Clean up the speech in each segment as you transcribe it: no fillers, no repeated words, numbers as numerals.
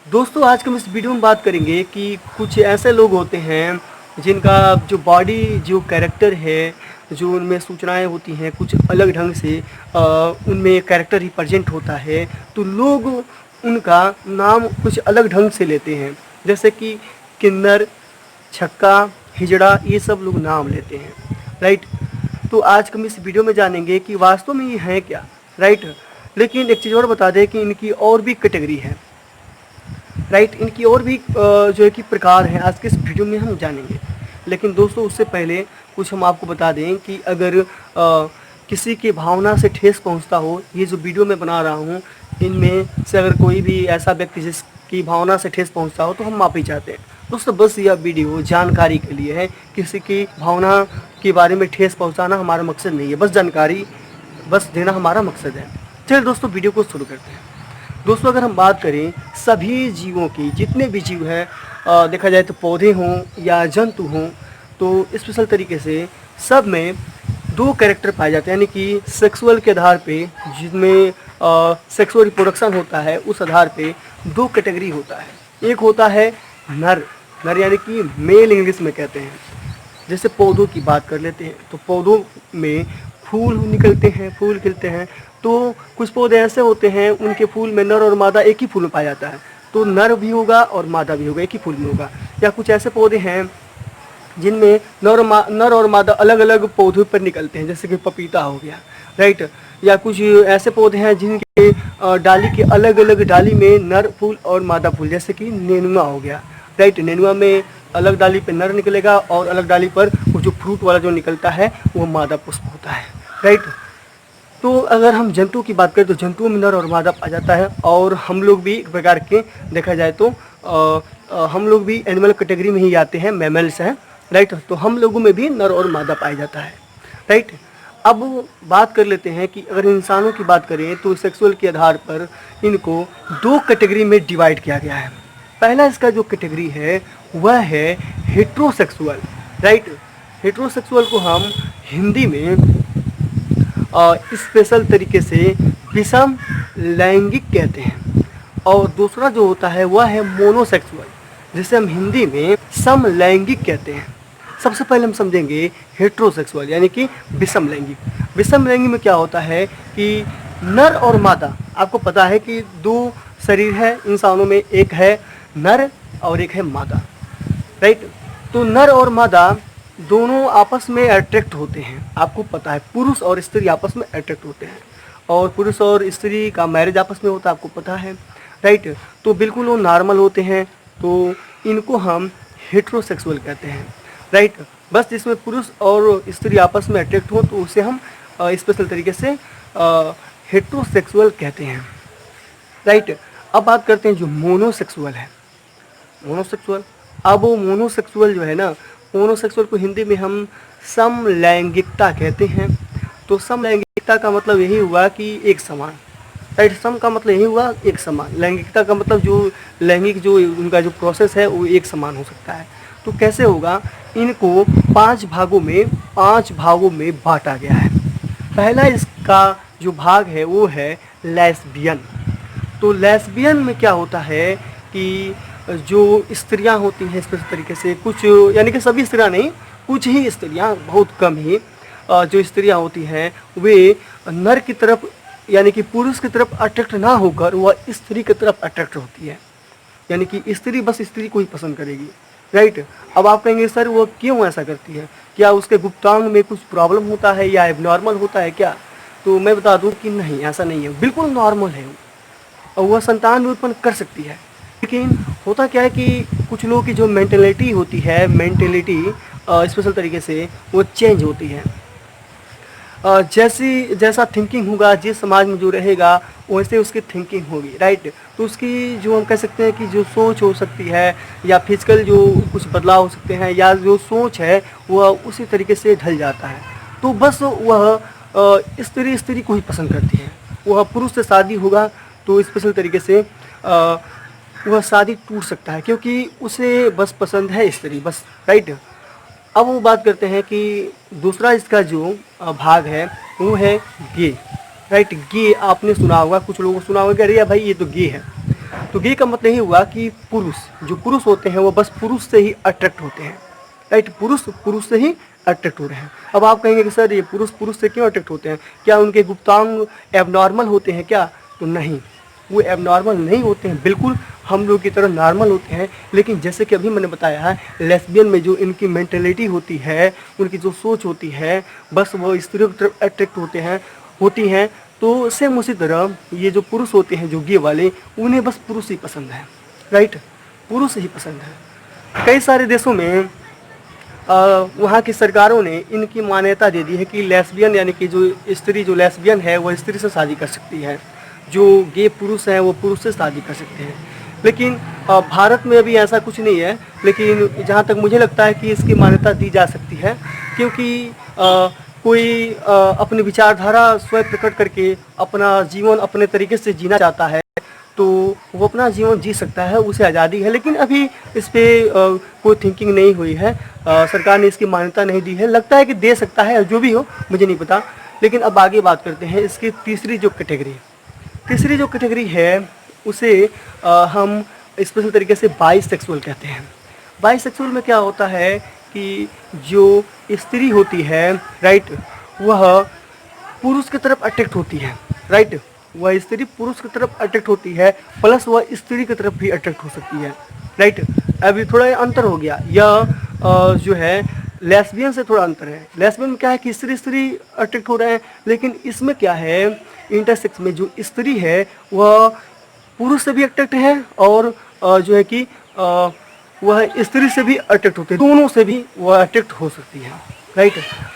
दोस्तों आज हम इस वीडियो में बात करेंगे कि कुछ ऐसे लोग होते हैं जिनका जो बॉडी जो कैरेक्टर है, जो उनमें सूचनाएं होती हैं कुछ अलग ढंग से उनमें कैरेक्टर रिप्रेजेंट होता है, तो लोग उनका नाम कुछ अलग ढंग से लेते हैं। जैसे कि किन्नर, छक्का, हिजड़ा, ये सब लोग नाम लेते हैं, राइट। तो आज हम इस वीडियो में जानेंगे कि वास्तव में ये हैं क्या, राइट। लेकिन एक चीज़ और बता दें कि इनकी और भी कैटेगरी है, राइट। इनकी और भी जो है कि प्रकार हैं, आज के इस वीडियो में हम जानेंगे। लेकिन दोस्तों उससे पहले कुछ हम आपको बता दें कि अगर किसी की भावना से ठेस पहुंचता हो, ये जो वीडियो मैं बना रहा हूं, इनमें से अगर कोई भी ऐसा व्यक्ति जिसकी भावना से ठेस पहुंचता हो तो हम माफ़ी चाहते हैं। दोस्तों बस यह वीडियो जानकारी के लिए है, किसी की भावना के बारे में ठेस पहुँचाना हमारा मकसद नहीं है, बस जानकारी बस देना हमारा मकसद है। चलिए दोस्तों वीडियो को शुरू करते हैं। दोस्तों अगर हम बात करें सभी जीवों की, जितने भी जीव हैं, देखा जाए तो पौधे हों या जंतु हों, तो स्पेशल तरीके से सब में दो कैरेक्टर पाए जाते हैं, यानी कि सेक्सुअल के आधार पे, जिसमें सेक्सुअल रिप्रोडक्शन होता है, उस आधार पे दो कैटेगरी होता है। एक होता है नर, नर यानी कि मेल इंग्लिश में कहते हैं। जैसे पौधों की बात कर लेते हैं, तो पौधों में फूल निकलते हैं, फूल खिलते हैं, तो कुछ पौधे ऐसे होते हैं उनके फूल में नर और मादा एक ही फूल में पाया जाता है, तो नर भी होगा और मादा भी होगा, एक ही फूल में होगा। या कुछ ऐसे पौधे हैं जिनमें नर और मादा अलग अलग पौधों पर निकलते हैं, जैसे कि पपीता हो गया, राइट। या कुछ ऐसे पौधे हैं जिनके डाली के अलग अलग डाली में नर फूल और मादा फूल, जैसे कि नेनुआ हो गया, राइट। नेनुआ में अलग डाली पर नर निकलेगा और अलग डाली पर वो जो फ्रूट वाला जो निकलता है वो मादा पुष्प होता है, राइट। तो अगर हम जंतु की बात करें तो जंतुओं में नर और मादा पाया जाता है, और हम लोग भी एक प्रकार के देखा जाए तो हम लोग भी एनिमल कैटेगरी में ही आते हैं, मैमल्स हैं, राइट। तो हम लोगों में भी नर और मादा पाया जाता है, राइट। अब बात कर लेते हैं कि अगर इंसानों की बात करें तो सेक्सुअल के आधार पर इनको दो कैटेगरी में डिवाइड किया गया है। पहला इसका जो कैटेगरी है वह है हेट्रोसेक्सुअल, राइट। हेट्रोसेक्सुअल को हम हिंदी में स्पेशल तरीके से विषम लैंगिक कहते हैं। और दूसरा जो होता है वह है मोनोसेक्सुअल, जिसे हम हिंदी में समलैंगिक कहते हैं। सबसे पहले हम समझेंगे हेट्रोसेक्सुअल यानी कि विषम लैंगिक। विषम लैंगिक में क्या होता है कि नर और मादा, आपको पता है कि दो शरीर है इंसानों में, एक है नर और एक है मादा, राइट। तो नर और मादा दोनों आपस में अट्रैक्ट होते हैं, आपको पता है पुरुष और स्त्री आपस में अट्रैक्ट होते हैं, और पुरुष और स्त्री का मैरिज आपस में होता है, आपको पता है, राइट। तो बिल्कुल वो नॉर्मल होते हैं, तो इनको हम हेट्रोसेक्सुअल कहते हैं, राइट। बस जिसमें पुरुष और स्त्री आपस में अट्रैक्ट हो तो उसे हम स्पेशल तरीके से हेट्रोसेक्सुअल कहते हैं, राइट। अब बात करते हैं जो मोनोसेक्सुअल है, मोनोसेक्सुअल। अब वो मोनोसेक्सुअल जो है ना, मोनोसेक्सुअल को हिंदी में हम समलैंगिकता कहते हैं। तो समलैंगिकता का मतलब यही हुआ कि एक समान, राइट। सम का मतलब यही हुआ एक समान, लैंगिकता का मतलब जो लैंगिक जो उनका जो प्रोसेस है वो एक समान हो सकता है। तो कैसे होगा, इनको पांच भागों में बांटा गया है। पहला इसका जो भाग है वो है लेस्बियन। तो लेस्बियन में क्या होता है कि जो स्त्रियां होती हैं इस तरीके से, कुछ यानी कि सभी स्त्रियां नहीं, कुछ ही स्त्रियां, बहुत कम ही जो स्त्रियां होती हैं वे नर की तरफ यानी कि पुरुष की तरफ अट्रैक्ट ना होकर वह स्त्री की तरफ अट्रैक्ट होती है, यानी कि स्त्री बस स्त्री को ही पसंद करेगी, राइट। अब आप कहेंगे सर वो क्यों ऐसा करती है, क्या उसके गुप्तांग में कुछ प्रॉब्लम होता है या एबनॉर्मल होता है क्या? तो मैं बता दूं कि नहीं, ऐसा नहीं है, बिल्कुल नॉर्मल है और वह संतान भी उत्पन्न कर सकती है। लेकिन होता क्या है कि कुछ लोगों की जो मेंटेलिटी होती है, मेंटेलिटी स्पेशल तरीके से वो चेंज होती है। जैसा थिंकिंग होगा, जिस समाज में जो रहेगा वैसे उसकी थिंकिंग होगी, राइट। तो उसकी जो हम कह सकते हैं कि जो सोच हो सकती है या फिजिकल जो कुछ बदलाव हो सकते हैं, या जो सोच है वह उसी तरीके से ढल जाता है। तो बस वह स्त्री को ही पसंद करती है। वह पुरुष से शादी होगा तो स्पेशल तरीके से वह शादी टूट सकता है, क्योंकि उसे बस पसंद है स्त्री, बस, राइट। अब वो बात करते हैं कि दूसरा इसका जो भाग है वो है गे, राइट। गे आपने सुना होगा, कुछ लोगों को सुना होगा कि अरे भाई ये तो गे है। तो गे का मतलब यही हुआ कि पुरुष, जो पुरुष होते हैं वो बस पुरुष से ही अट्रैक्ट होते हैं, राइट। पुरुष पुरुष से ही अट्रैक्ट हो रहे हैं। अब आप कहेंगे कि सर ये पुरुष पुरुष से क्यों अट्रैक्ट होते हैं, क्या उनके गुप्तांग एबनॉर्मल होते हैं क्या? तो नहीं, वो एबनॉर्मल नहीं होते हैं, बिल्कुल हम लोग की तरह नॉर्मल होते हैं। लेकिन जैसे कि अभी मैंने बताया है, लेस्बियन में जो इनकी मेंटेलिटी होती है, उनकी जो सोच होती है, बस वो स्त्रियों की तरफ अट्रैक्ट होती हैं। तो सेम उसी तरह ये जो पुरुष होते हैं, जो गे वाले, उन्हें बस पुरुष ही पसंद है, राइट, पुरुष ही पसंद है। कई सारे देशों में वहाँ की सरकारों ने इनकी मान्यता दे दी है कि लेस्बियन यानी कि जो स्त्री जो लेस्बियन है वो स्त्री से शादी कर सकती है, जो गे पुरुष हैं वो पुरुष से शादी कर सकते हैं। लेकिन भारत में अभी ऐसा कुछ नहीं है, लेकिन जहाँ तक मुझे लगता है कि इसकी मान्यता दी जा सकती है, क्योंकि कोई अपनी विचारधारा स्वयं प्रकट करके अपना जीवन अपने तरीके से जीना चाहता है तो वो अपना जीवन जी सकता है, उसे आज़ादी है। लेकिन अभी इस पर कोई थिंकिंग नहीं हुई है, सरकार ने इसकी मान्यता नहीं दी है। लगता है कि दे सकता है, जो भी हो मुझे नहीं पता। लेकिन अब आगे बात करते हैं इसकी तीसरी जो कैटेगरी है उसे हम स्पेशल तरीके से बाइसेक्सुअल कहते हैं। बाइसेक्सुअल में क्या होता है कि जो स्त्री होती है, राइट, वह पुरुष की तरफ अट्रैक्ट होती है, राइट, वह स्त्री पुरुष की तरफ अट्रैक्ट होती है, प्लस वह स्त्री की तरफ भी अट्रैक्ट हो सकती है, राइट। अभी थोड़ा अंतर हो गया, यह जो है लेस्बियन से थोड़ा अंतर है। लेस्बियन में क्या है कि स्त्री अट्रैक्ट हो रहे हैं, लेकिन इसमें क्या है, इंटरसेक्स में जो स्त्री है वह पुरुष से भी अट्रैक्ट है और जो है कि वह स्त्री से भी अट्रैक्ट होते हैं, दोनों से भी वह अट्रैक्ट हो सकती है, राइट।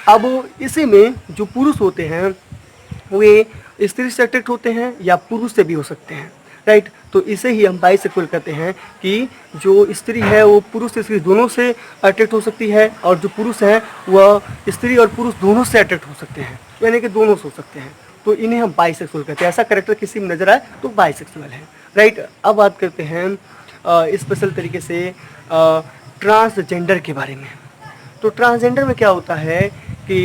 अब इसी में जो पुरुष होते हैं वे स्त्री से अट्रैक्ट होते हैं या पुरुष से भी हो सकते हैं, राइट। तो इसे ही हम बाइसेक्सुअल कहते हैं कि जो स्त्री है वो पुरुष स्त्री दोनों से अट्रैक्ट हो सकती है, और जो पुरुष है वह स्त्री और पुरुष दोनों से अट्रैक्ट हो सकते हैं, यानी कि दोनों से हो सकते हैं। तो इन्हें हम बाइसेक्सुअल कहते हैं। ऐसा कैरेक्टर किसी में नजर आए तो बाइसेक्सुअल है, राइट। अब बात करते हैं स्पेशल तरीके से ट्रांसजेंडर के बारे में। तो ट्रांसजेंडर में क्या होता है कि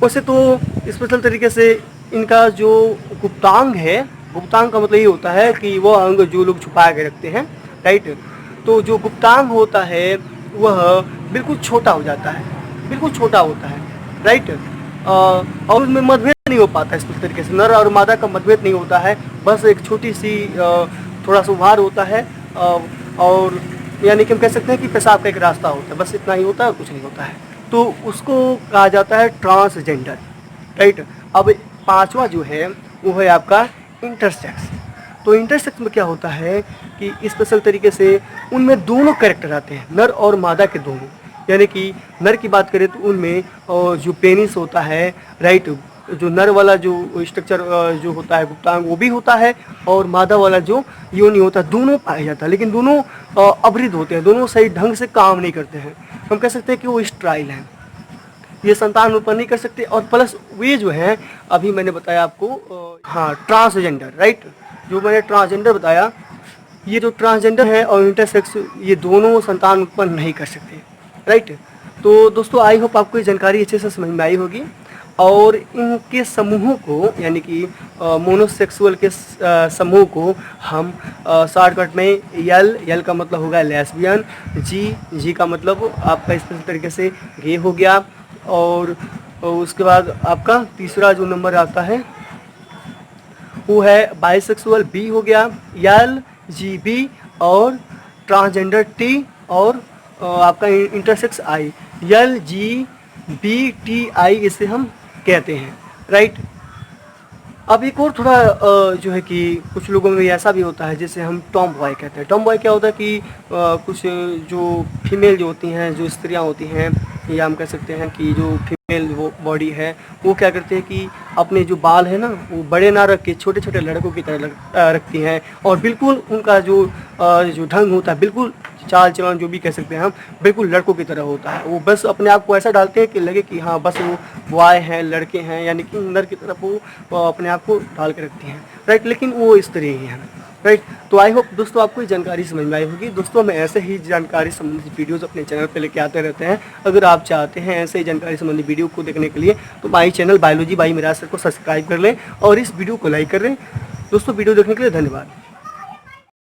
वैसे तो स्पेशल तरीके से इनका जो गुप्तांग है, गुप्तांग का मतलब ये होता है कि वो अंग जो लोग छुपा के रखते हैं, राइट। तो जो गुप्तांग होता है वह बिल्कुल छोटा हो जाता है, बिल्कुल छोटा होता है, राइट। और उसमें मतभेद नहीं हो पाता इस तरीके से, नर और मादा का मतभेद नहीं होता है, बस एक छोटी सी थोड़ा सा उभार होता है, और यानी कि हम कह सकते हैं कि पेशाब का एक रास्ता होता है, बस इतना ही होता है, कुछ नहीं होता है। तो उसको कहा जाता है ट्रांसजेंडर, राइट। अब पांचवा जो है वो है आपका इंटरसेक्स। तो इंटरसेक्स में क्या होता है कि स्पेशल तरीके से उनमें दोनों कैरेक्टर आते हैं, नर और मादा के दोनों। यानी कि नर की बात करें तो उनमें जो पेनिस होता है, राइट, जो नर वाला जो स्ट्रक्चर जो होता है गुप्तांग वो भी होता है, और मादा वाला जो योनि होता है, दोनों पाया जाता है। लेकिन दोनों अवृद्ध होते हैं, दोनों सही ढंग से काम नहीं करते हैं। हम कह सकते हैं कि वो स्ट्राइल हैं, ये संतान उत्पन्न नहीं कर सकते। और प्लस वे जो हैं, अभी मैंने बताया आपको, हाँ, ट्रांसजेंडर, राइट, जो मैंने ट्रांसजेंडर बताया, ये जो ट्रांसजेंडर है और इंटरसेक्स, ये दोनों संतान उत्पन्न नहीं कर सकते, राइट। तो दोस्तों आई होप आपको ये जानकारी अच्छे से समझ में आई होगी। और इनके समूहों को, यानी कि मोनोसेक्सुअल के समूह को हम शॉर्टकट में यल का मतलब होगा लेस्बियन, जी का मतलब आपका इस तरीके से गे हो गया, और उसके बाद आपका तीसरा जो नंबर आता है वो है बाइसेक्सुअल, बी हो गया, यल जी बी, और ट्रांसजेंडर टी, और आपका intersex I, L G B T I, इसे हम कहते हैं, राइट। अब एक और थोड़ा जो है कि कुछ लोगों में ऐसा भी होता है जिसे हम टॉम बॉय कहते हैं। टॉम बॉय क्या होता है कि कुछ जो फीमेल जो होती हैं, जो स्त्रियां होती हैं, या हम कह सकते हैं कि जो फीमेल वो बॉडी है, वो क्या करते हैं कि अपने जो बाल है ना वो बड़े ना रख के छोटे छोटे लड़कों की तरह रखती हैं, और बिल्कुल उनका जो ढंग होता है, बिल्कुल चाल चलन जो भी कह सकते हैं हम, बिल्कुल लड़कों की तरह होता है। वो बस अपने आप को ऐसा डालते हैं कि लगे कि हाँ बस वो बॉय हैं, लड़के हैं, यानी कि नर की तरफ वो अपने आप को डाल के रखती हैं, राइट। लेकिन वो स्त्री ही हैं, राइट। तो आई होप दोस्तों आपको ये जानकारी समझ में आई होगी। दोस्तों हम ऐसे ही जानकारी संबंधित वीडियोस अपने चैनल पे लेके आते रहते हैं। अगर आप चाहते हैं ऐसे ही जानकारी संबंधी वीडियो को देखने के लिए तो my channel biology by Miraj sir को सब्सक्राइब कर लें और इस वीडियो को लाइक कर लें। दोस्तों वीडियो देखने के लिए धन्यवाद।